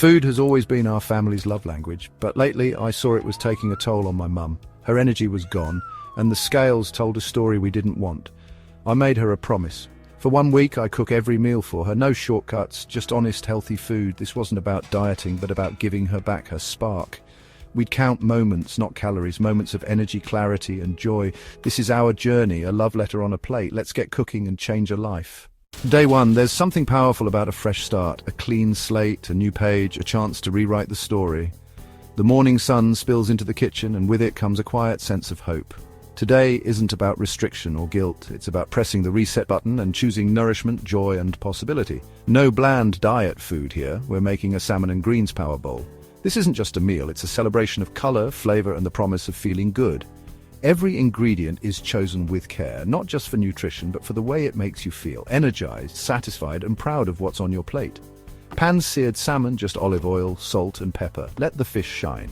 Food has always been our family's love language, but lately I saw it was taking a toll on my mum. Her energy was gone, and the scales told a story we didn't want. I made her a promise. For 1 week I cook every meal for her, no shortcuts, just honest, healthy food. This wasn't about dieting, but about giving her back her spark. We'd count moments, not calories, moments of energy, clarity and joy. This is our journey, a love letter on a plate. Let's get cooking and change a life. Day 1, there's something powerful about a fresh start, a clean slate, a new page, a chance to rewrite the story. The morning sun spills into the kitchen, and with it comes a quiet sense of hope. Today isn't about restriction or guilt, it's about pressing the reset button and choosing nourishment, joy and possibility. No bland diet food here, we're making a salmon and greens power bowl. This isn't just a meal, it's a celebration of color, flavor and the promise of feeling good. Every ingredient is chosen with care, not just for nutrition, but for the way it makes you feel, energized, satisfied, and proud of what's on your plate. Pan-seared salmon, just olive oil, salt, and pepper. Let the fish shine.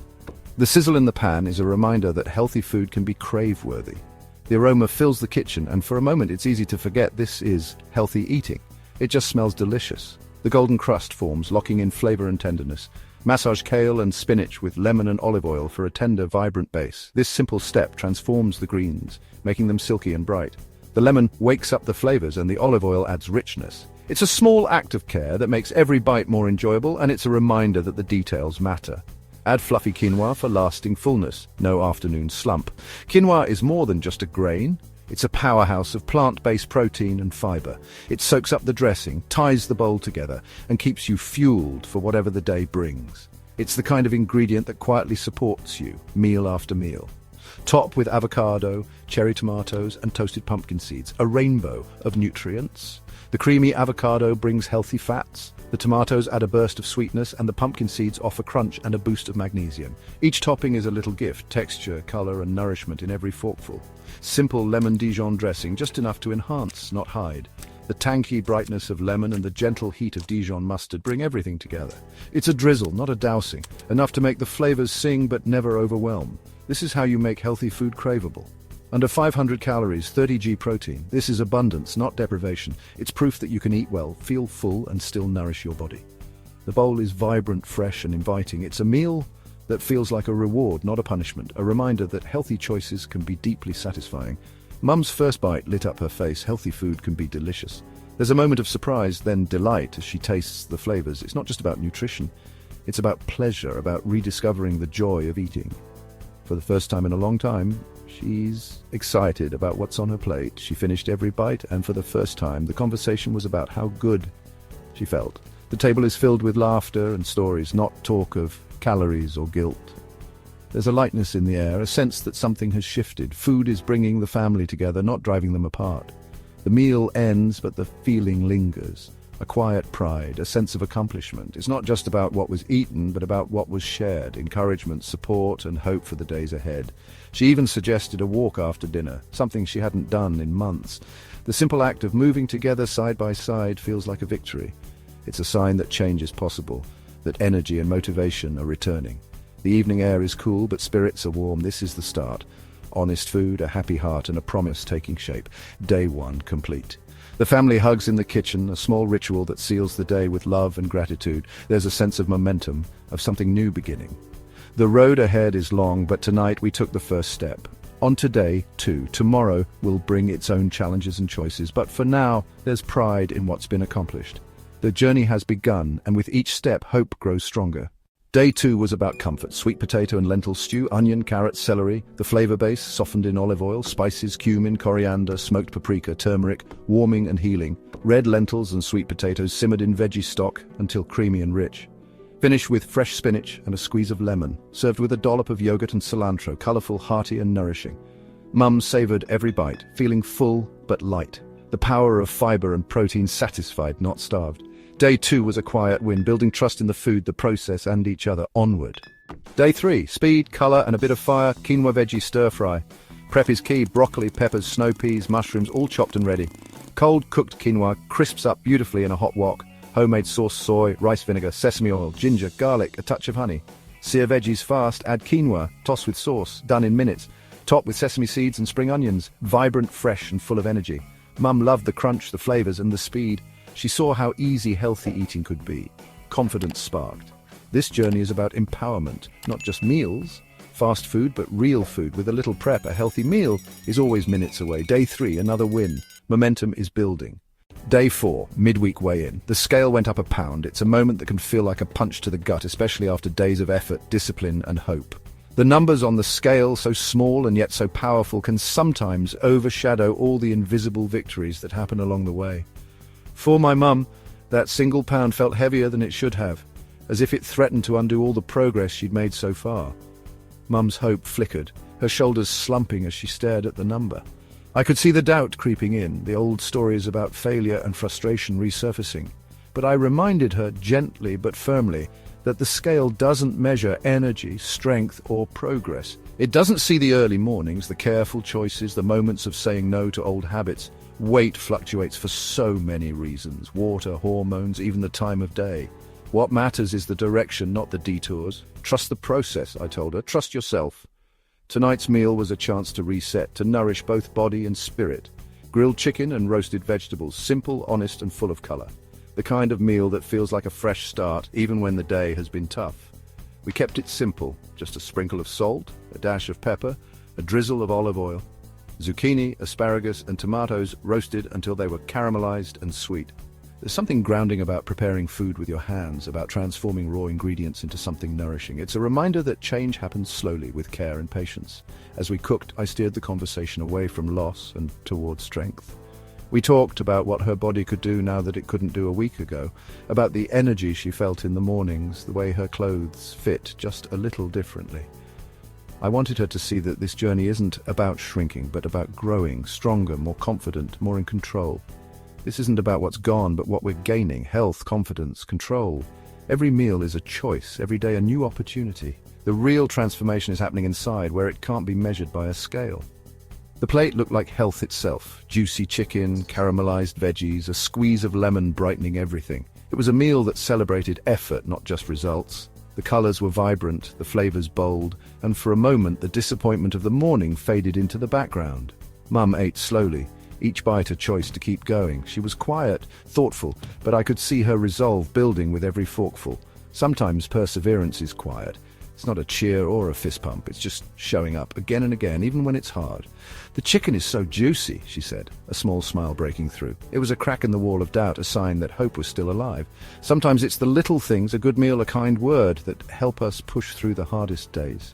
The sizzle in the pan is a reminder that healthy food can be crave-worthy. The aroma fills the kitchen, and for a moment it's easy to forget this is healthy eating. It just smells delicious. The golden crust forms, locking in flavor and tenderness. Massage kale and spinach with lemon and olive oil for a tender, vibrant base. This simple step transforms the greens, making them silky and bright. The lemon wakes up the flavors and the olive oil adds richness. It's a small act of care that makes every bite more enjoyable, and it's a reminder that the details matter. Add fluffy quinoa for lasting fullness, no afternoon slump. Quinoa is more than just a grain. It's a powerhouse of plant-based protein and fiber. It soaks up the dressing, ties the bowl together, and keeps you fueled for whatever the day brings. It's the kind of ingredient that quietly supports you, meal after meal. Top with avocado, cherry tomatoes, and toasted pumpkin seeds, a rainbow of nutrients. The creamy avocado brings healthy fats, the tomatoes add a burst of sweetness, and the pumpkin seeds offer crunch and a boost of magnesium. Each topping is a little gift, texture, color, and nourishment in every forkful. Simple lemon Dijon dressing, just enough to enhance, not hide. The tangy brightness of lemon and the gentle heat of Dijon mustard bring everything together. It's a drizzle, not a dousing, enough to make the flavors sing but never overwhelm. This is how you make healthy food craveable. Under 500 calories, 30 g protein. This is abundance, not deprivation. It's proof that you can eat well, feel full, and still nourish your body. The bowl is vibrant, fresh, and inviting. It's a meal that feels like a reward, not a punishment, a reminder that healthy choices can be deeply satisfying. Mum's first bite lit up her face. Healthy food can be delicious. There's a moment of surprise, then delight as she tastes the flavors. It's not just about nutrition. It's about pleasure, about rediscovering the joy of eating. For the first time in a long time, she's excited about what's on her plate. She finished every bite, and for the first time, the conversation was about how good she felt. The table is filled with laughter and stories, not talk of calories or guilt. There's a lightness in the air, a sense that something has shifted. Food is bringing the family together, not driving them apart. The meal ends, but the feeling lingers. A quiet pride, a sense of accomplishment. It's not just about what was eaten, but about what was shared, encouragement, support, and hope for the days ahead. She even suggested a walk after dinner, something she hadn't done in months. The simple act of moving together side by side feels like a victory. It's a sign that change is possible, that energy and motivation are returning. The evening air is cool, but spirits are warm. This is the start. Honest food, a happy heart, and a promise taking shape. Day 1 complete. The family hugs in the kitchen, a small ritual that seals the day with love and gratitude. There's a sense of momentum, of something new beginning. The road ahead is long, but tonight we took the first step. On to day 2. Tomorrow will bring its own challenges and choices, but for now, there's pride in what's been accomplished. The journey has begun, and with each step, hope grows stronger. Day 2 was about comfort. Sweet potato and lentil stew, onion, carrot, celery. The flavor base, softened in olive oil, spices, cumin, coriander, smoked paprika, turmeric, warming and healing. Red lentils and sweet potatoes simmered in veggie stock until creamy and rich. Finish with fresh spinach and a squeeze of lemon, served with a dollop of yogurt and cilantro, colorful, hearty and nourishing. Mum savored every bite, feeling full but light. The power of fiber and protein, satisfied, not starved. Day 2 was a quiet win, building trust in the food, the process, and each other. Onward. Day 3, speed, color, and a bit of fire. Quinoa veggie stir-fry. Prep is key. Broccoli, peppers, snow peas, mushrooms, all chopped and ready. Cold cooked quinoa crisps up beautifully in a hot wok. Homemade sauce, soy, rice vinegar, sesame oil, ginger, garlic, a touch of honey. Sear veggies fast, add quinoa, toss with sauce, done in minutes. Top with sesame seeds and spring onions. Vibrant, fresh, and full of energy. Mum loved the crunch, the flavors, and the speed. She saw how easy healthy eating could be. Confidence sparked. This journey is about empowerment, not just meals. Fast food, but real food. With a little prep, a healthy meal is always minutes away. Day 3, another win. Momentum is building. Day 4, midweek weigh-in. The scale went up a pound. It's a moment that can feel like a punch to the gut, especially after days of effort, discipline, and hope. The numbers on the scale, so small and yet so powerful, can sometimes overshadow all the invisible victories that happen along the way. For my mum, that single pound felt heavier than it should have, as if it threatened to undo all the progress she'd made so far. Mum's hope flickered, her shoulders slumping as she stared at the number. I could see the doubt creeping in, the old stories about failure and frustration resurfacing. But I reminded her gently but firmly that the scale doesn't measure energy, strength, or progress. It doesn't see the early mornings, the careful choices, the moments of saying no to old habits. Weight fluctuates for so many reasons: water, hormones, even the time of day. What matters is the direction, not the detours. Trust the process, I told her. Trust yourself. Tonight's meal was a chance to reset, to nourish both body and spirit. Grilled chicken and roasted vegetables, simple, honest, and full of color. The kind of meal that feels like a fresh start, even when the day has been tough. We kept it simple, just a sprinkle of salt, a dash of pepper, a drizzle of olive oil. Zucchini, asparagus, and tomatoes roasted until they were caramelized and sweet. There's something grounding about preparing food with your hands, about transforming raw ingredients into something nourishing. It's a reminder that change happens slowly, with care and patience. As we cooked, I steered the conversation away from loss and towards strength. We talked about what her body could do now that it couldn't do a week ago, about the energy she felt in the mornings, the way her clothes fit just a little differently. I wanted her to see that this journey isn't about shrinking, but about growing, stronger, more confident, more in control. This isn't about what's gone, but what we're gaining: health, confidence, control. Every meal is a choice, every day a new opportunity. The real transformation is happening inside, where it can't be measured by a scale. The plate looked like health itself: juicy chicken, caramelized veggies, a squeeze of lemon brightening everything. It was a meal that celebrated effort, not just results. The colors were vibrant, the flavors bold, and for a moment the disappointment of the morning faded into the background. Mum ate slowly, each bite a choice to keep going. She was quiet, thoughtful, but I could see her resolve building with every forkful. Sometimes perseverance is quiet. It's not a cheer or a fist pump, it's just showing up again and again, even when it's hard. "The chicken is so juicy," she said, a small smile breaking through. It was a crack in the wall of doubt, a sign that hope was still alive. Sometimes it's the little things, a good meal, a kind word, that help us push through the hardest days.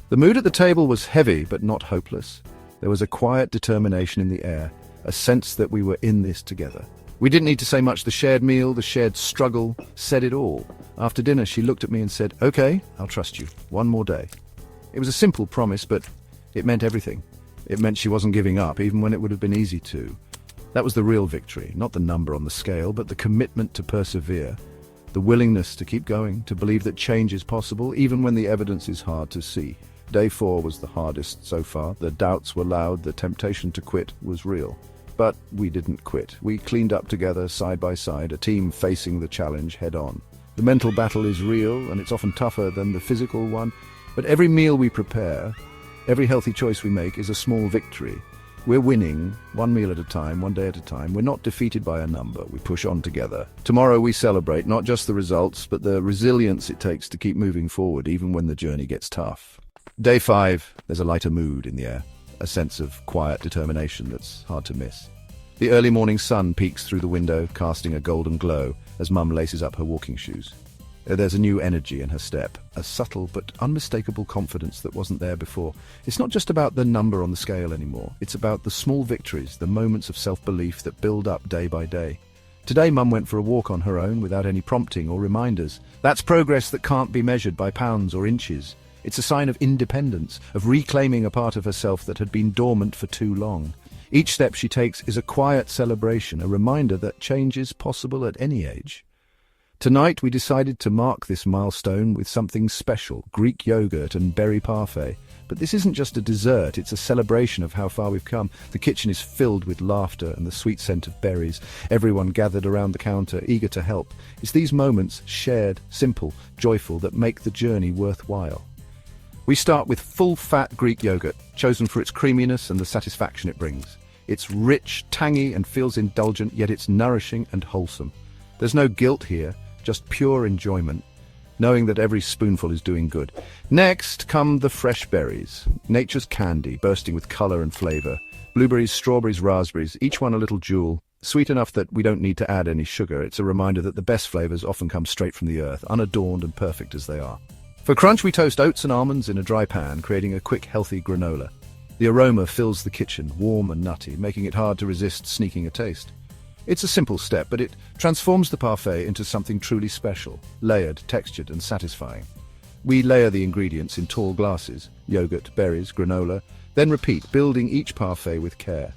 The mood at the table was heavy, but not hopeless. There was a quiet determination in the air, a sense that we were in this together. We didn't need to say much. The shared meal, the shared struggle, said it all. After dinner, she looked at me and said, "Okay, I'll trust you. One more day." It was a simple promise, but it meant everything. It meant she wasn't giving up, even when it would have been easy to. That was the real victory, not the number on the scale, but the commitment to persevere, the willingness to keep going, to believe that change is possible, even when the evidence is hard to see. Day 4 was the hardest so far. The doubts were loud, the temptation to quit was real. But we didn't quit. We cleaned up together, side by side, a team facing the challenge head on. The mental battle is real, and it's often tougher than the physical one. But every meal we prepare, every healthy choice we make is a small victory. We're winning, one meal at a time, one day at a time. We're not defeated by a number. We push on together. Tomorrow we celebrate not just the results, but the resilience it takes to keep moving forward, even when the journey gets tough. Day 5, there's a lighter mood in the air. A sense of quiet determination that's hard to miss. The early morning sun peeks through the window, casting a golden glow as Mum laces up her walking shoes. There's a new energy in her step, a subtle but unmistakable confidence that wasn't there before. It's not just about the number on the scale anymore. It's about the small victories, the moments of self-belief that build up day by day. Today, Mum went for a walk on her own without any prompting or reminders. That's progress that can't be measured by pounds or inches. It's a sign of independence, of reclaiming a part of herself that had been dormant for too long. Each step she takes is a quiet celebration, a reminder that change is possible at any age. Tonight we decided to mark this milestone with something special: Greek yogurt and berry parfait. But this isn't just a dessert, it's a celebration of how far we've come. The kitchen is filled with laughter and the sweet scent of berries. Everyone gathered around the counter, eager to help. It's these moments, shared, simple, joyful, that make the journey worthwhile. We start with full-fat Greek yogurt, chosen for its creaminess and the satisfaction it brings. It's rich, tangy, and feels indulgent, yet it's nourishing and wholesome. There's no guilt here, just pure enjoyment. knowing that every spoonful is doing good. Next come the fresh berries, nature's candy, bursting with color and flavor. Blueberries, strawberries, raspberries, each one a little jewel, sweet enough that we don't need to add any sugar. It's a reminder that the best flavors often come straight from the earth, unadorned and perfect as they are. For crunch, we toast oats and almonds in a dry pan, creating a quick, healthy granola. The aroma fills the kitchen, warm and nutty, making it hard to resist sneaking a taste. It's a simple step, but it transforms the parfait into something truly special, layered, textured, and satisfying. We layer the ingredients in tall glasses, yogurt, berries, granola, then repeat, building each parfait with care.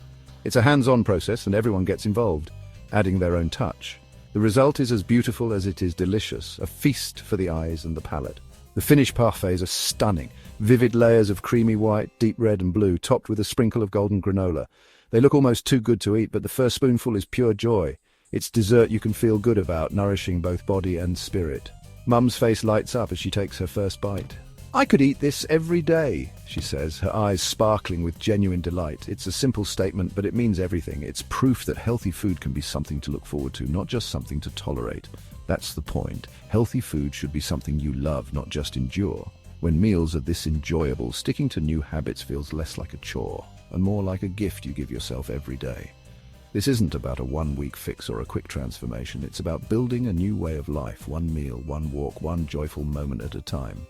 It's a hands-on process and everyone gets involved, adding their own touch. The result is as beautiful as it is delicious, a feast for the eyes and the palate. The finished parfaits are stunning, vivid layers of creamy white, deep red and blue, topped with a sprinkle of golden granola. They look almost too good to eat, but the first spoonful is pure joy. It's dessert you can feel good about, nourishing both body and spirit. Mum's face lights up as she takes her first bite. "I could eat this every day," she says, her eyes sparkling with genuine delight. It's a simple statement, but it means everything. It's proof that healthy food can be something to look forward to, not just something to tolerate. That's the point. Healthy food should be something you love, not just endure. When meals are this enjoyable, sticking to new habits feels less like a chore and more like a gift you give yourself every day. This isn't about a one-week fix or a quick transformation. It's about building a new way of life, one meal, one walk, one joyful moment at a time.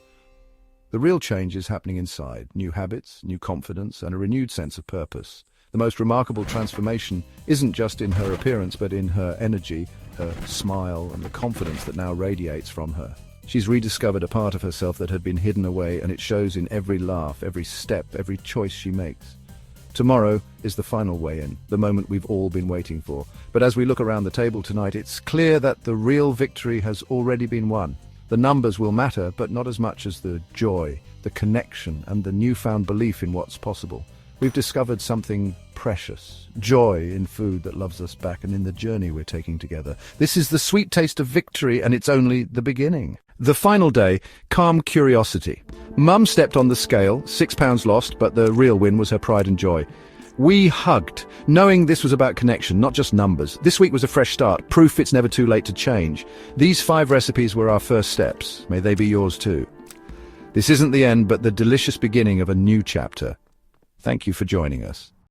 The real change is happening inside. New habits, new confidence, and a renewed sense of purpose. The most remarkable transformation isn't just in her appearance, but in her energy, her smile, and the confidence that now radiates from her. She's rediscovered a part of herself that had been hidden away, and it shows in every laugh, every step, every choice she makes. Tomorrow is the final weigh-in, the moment we've all been waiting for. But as we look around the table tonight, it's clear that the real victory has already been won. The numbers will matter, but not as much as the joy, the connection, and the newfound belief in what's possible. We've discovered something precious, joy in food that loves us back and in the journey we're taking together. This is the sweet taste of victory, and it's only the beginning. The final day, calm curiosity. Mum stepped on the scale, 6 pounds lost, but the real win was her pride and joy. We hugged, knowing this was about connection, not just numbers. This week was a fresh start, proof it's never too late to change. These 5 recipes were our first steps. May they be yours too. This isn't the end, but the delicious beginning of a new chapter. Thank you for joining us.